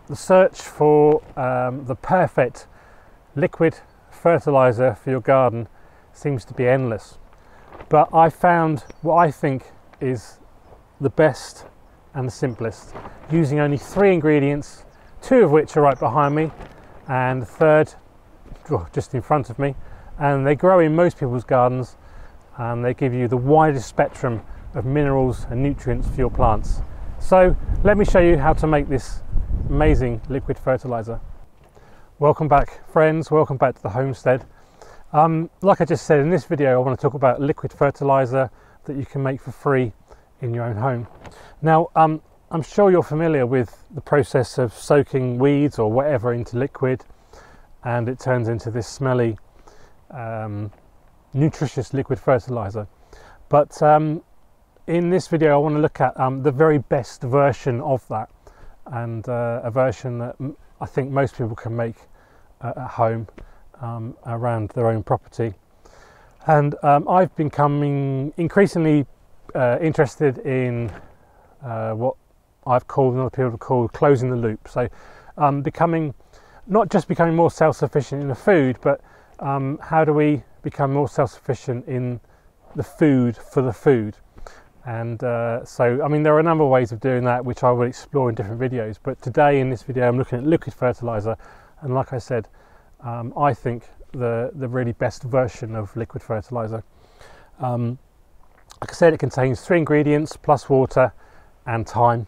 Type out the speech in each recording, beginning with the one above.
the search for the perfect liquid fertiliser for your garden seems to be endless, but I found what I think is the best and the simplest, using only 3 ingredients, 2 of which are right behind me and the third just in front of me, and they grow in most people's gardens and they give you the widest spectrum of minerals and nutrients for your plants. So let me show you how to make this amazing liquid fertiliser. Welcome back friends, welcome back to the homestead. Like I just said, in this video I want to talk about liquid fertiliser that you can make for free in your own home. Now I'm sure you're familiar with the process of soaking weeds or whatever into liquid, and it turns into this smelly nutritious liquid fertiliser. But in this video I want to look at the very best version of that, and a version that I think most people can make at home around their own property. And I've been becoming increasingly interested in what I've called, and other people have called, closing the loop. So not just becoming more self-sufficient in the food, but how do we become more self-sufficient in the food for the food? And so I mean there are a number of ways of doing that which I will explore in different videos, but today in this video I'm looking at liquid fertiliser, and like I said, I think the really best version of liquid fertiliser. Like I said, it contains 3 ingredients plus water and time,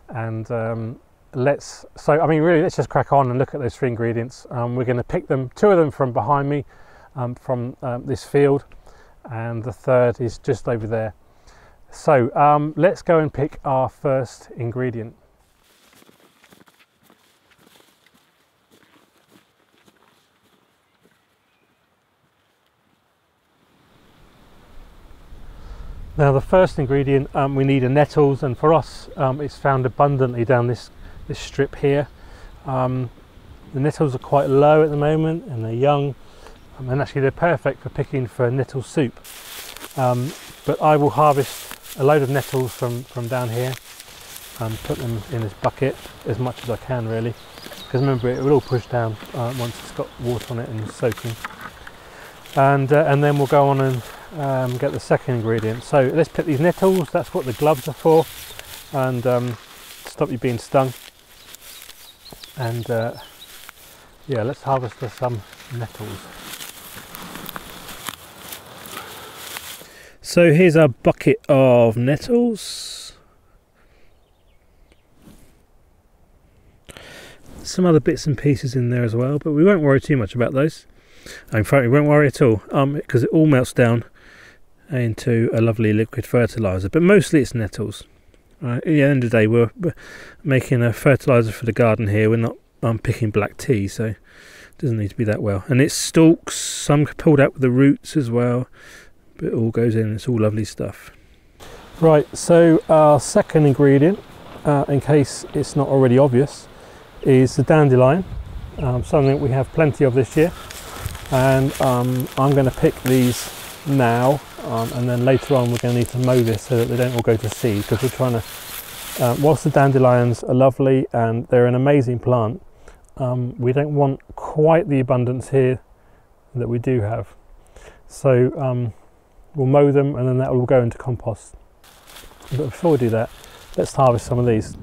and let's just crack on and look at those 3 ingredients. We're going to pick them, 2 of them from behind me, from this field, and the third is just over there. So let's go and pick our first ingredient. Now the first ingredient, we need a Nettles, and for us it's found abundantly down this strip here. The nettles are quite low at the moment and they're young, and actually they're perfect for picking for nettle soup. But I will harvest a load of nettles from down here and put them in this bucket as much as I can, really, because remember it will all push down once it's got water on it and soaking. And then we'll go on and get the second ingredient. So let's pick these nettles, that's what the gloves are for, and stop you being stung. And yeah, let's harvest some nettles. So here's our bucket of nettles. Some other bits and pieces in there as well, but we won't worry too much about those. In fact, we won't worry at all, because it all melts down into a lovely liquid fertiliser, but mostly it's nettles. Right, at the end of the day, we're making a fertiliser for the garden here. We're not picking black tea, so it doesn't need to be that well. And it's stalks, some pulled out with the roots as well, but it all goes in. It's all lovely stuff. Right, so our second ingredient, in case it's not already obvious, is the dandelion, something we have plenty of this year. And I'm going to pick these now, and then later on we're going to need to mow this so that they don't all go to seed, because we're trying to, whilst the dandelions are lovely and they're an amazing plant, we don't want quite the abundance here that we do have. So we'll mow them and then that will go into compost. But before we do that, let's harvest some of these.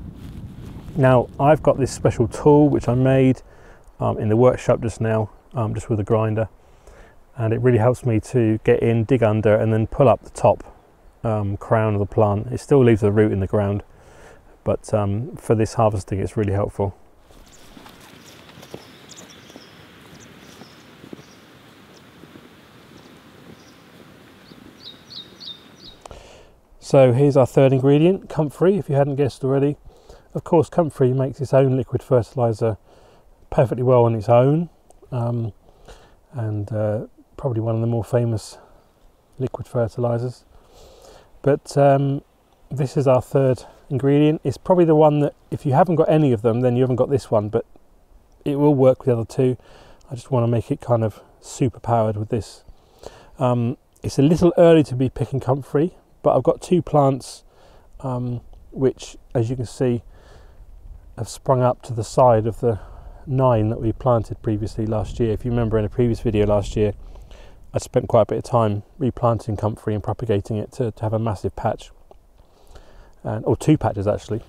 Now I've got this special tool which I made in the workshop just now, just with a grinder, and it really helps me to get in, dig under, and then pull up the top crown of the plant. It still leaves the root in the ground, but for this harvesting it's really helpful. So here's our third ingredient, Comfrey, if you hadn't guessed already. Of course, Comfrey makes its own liquid fertiliser perfectly well on its own, and probably one of the more famous liquid fertilisers. But this is our third ingredient. It's probably the one that, if you haven't got any of them, then you haven't got this one, but it will work with the other 2. I just want to make it kind of super powered with this. It's a little early to be picking Comfrey, but I've got 2 plants which, as you can see, have sprung up to the side of the 9 that we planted previously last year. If you remember in a previous video last year, I spent quite a bit of time replanting Comfrey and propagating it to have a massive patch, or 2 patches actually.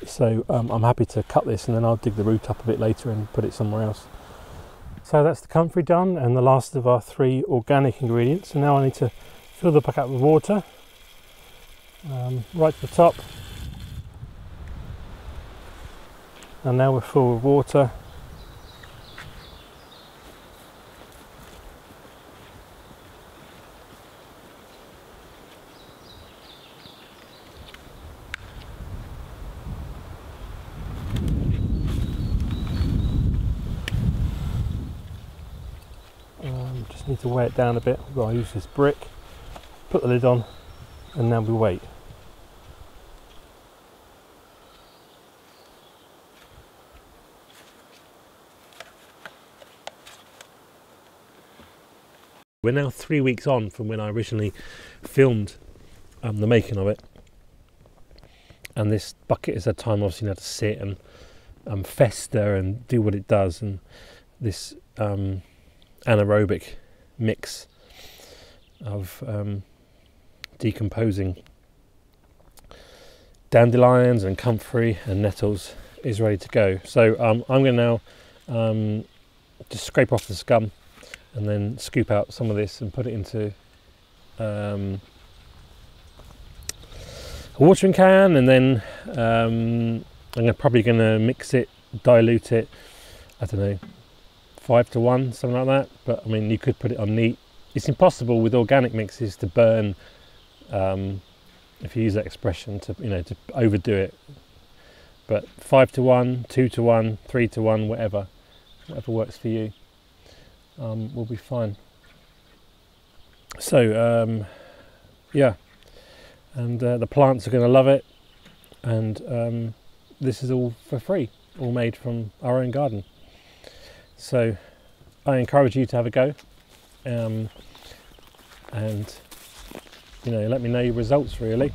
So I'm happy to cut this and then I'll dig the root up a bit later and put it somewhere else. So that's the Comfrey done, and the last of our 3 organic ingredients. And now I need to fill the bucket up with water, right to the top. And now we're full of water. Just need to weigh it down a bit. We've got to use this brick, put the lid on, and now we wait. We're now 3 weeks on from when I originally filmed the making of it, and this bucket has had time obviously now to sit and fester and do what it does, and this anaerobic mix of decomposing dandelions and comfrey and nettles is ready to go. So I'm going to now just scrape off the scum and then scoop out some of this and put it into a watering can, and then I'm probably going to mix it, dilute it, I don't know, 5 to 1, something like that. But I mean, you could put it on neat. It's impossible with organic mixes to burn, if you use that expression, to to overdo it. But 5 to 1, 2 to 1, 3 to 1, whatever works for you, will be fine. So yeah, and the plants are going to love it, and this is all for free, all made from our own garden. So I encourage you to have a go, and let me know your results really.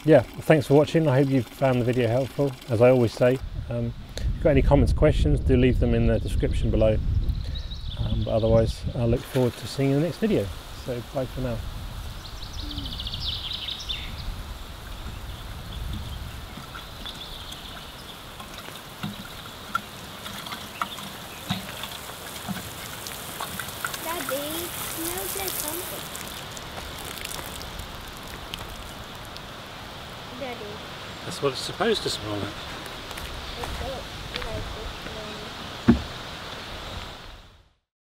Yeah, thanks for watching. I hope you found the video helpful. As I always say, if you've got any comments, questions, do leave them in the description below. But otherwise, I look forward to seeing you in the next video. So bye for now. Daddy, smells like something. Daddy. That's what it's supposed to smell like.